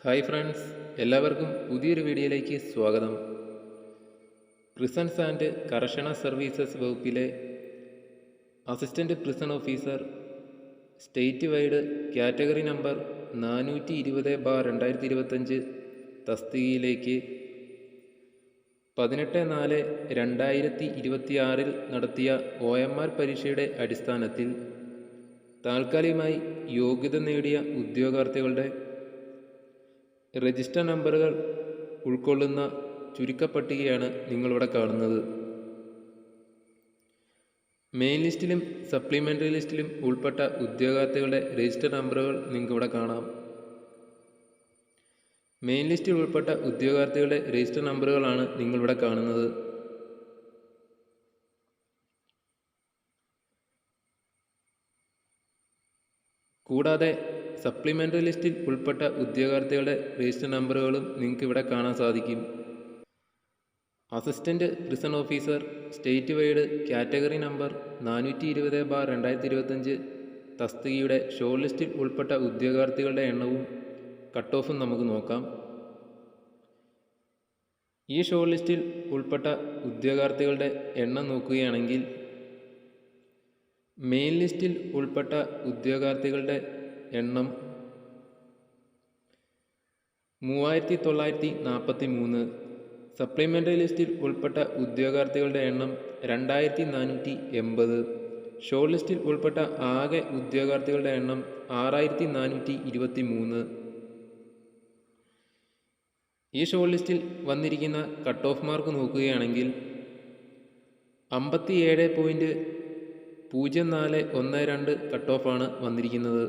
Hi friends, എല്ലാവർക്കും പുതിയൊരു വീഡിയോയിലേക്ക് സ്വാഗതം. പ്രിസൺസ് ആൻഡ് കറക്ഷണൽ സർവീസസ് വകുപ്പിലെ assistant prison officer state wide category number 420/2025 തസ്തികയിലേക്ക് 18/4/2026 നടത്തിയ OMR പരീക്ഷയുടെ അടിസ്ഥാനത്തിൽ താൽക്കാലികമായി യോഗ്യത നേടിയ ഉദ്യോഗാർത്ഥികളുടെ രജിസ്റ്റർ നമ്പറുകൾ ഉൾക്കൊള്ളുന്ന ചുരുക്കപ്പട്ടികയാണ് നിങ്ങളിവിടെ കാണുന്നത്. മെയിൻ ലിസ്റ്റിലും സപ്ലിമെൻ്ററി ലിസ്റ്റിലും ഉൾപ്പെട്ട ഉദ്യോഗാർത്ഥികളുടെ രജിസ്റ്റർ നമ്പറുകൾ നിങ്ങൾക്കിവിടെ കാണാം. മെയിൻ ലിസ്റ്റിൽ ഉൾപ്പെട്ട ഉദ്യോഗാർത്ഥികളുടെ രജിസ്റ്റർ നമ്പറുകളാണ് നിങ്ങളിവിടെ കാണുന്നത്. കൂടാതെ സപ്ലിമെൻ്ററി ലിസ്റ്റിൽ ഉൾപ്പെട്ട ഉദ്യോഗാർത്ഥികളുടെ രജിസ്റ്റർ നമ്പറുകളും നിങ്ങൾക്ക് ഇവിടെ കാണാൻ സാധിക്കും. Assistant prison officer state wide category number 420/2025 തസ്തികയുടെ ഷോർട്ട് ലിസ്റ്റിൽ ഉൾപ്പെട്ട ഉദ്യോഗാർത്ഥികളുടെ എണ്ണവും കട്ട് ഓഫും നമുക്ക് നോക്കാം. ഈ ഷോർട്ട് ലിസ്റ്റിൽ ഉൾപ്പെട്ട ഉദ്യോഗാർത്ഥികളുടെ എണ്ണം നോക്കുകയാണെങ്കിൽ മെയിൻ ലിസ്റ്റിൽ ഉൾപ്പെട്ട ഉദ്യോഗാർത്ഥികളുടെ എണ്ണം 3943, സപ്ലിമെൻ്ററി ലിസ്റ്റിൽ ഉൾപ്പെട്ട ഉദ്യോഗാർത്ഥികളുടെ എണ്ണം 2480, ഷോർട്ട് ലിസ്റ്റിൽ ഉൾപ്പെട്ട ആകെ ഉദ്യോഗാർത്ഥികളുടെ എണ്ണം 6423. ഈ ഷോർട്ട് ലിസ്റ്റിൽ വന്നിരിക്കുന്ന കട്ട് ഓഫ് മാർക്ക് നോക്കുകയാണെങ്കിൽ 57.0412 കട്ട് ഓഫാണ് വന്നിരിക്കുന്നത്.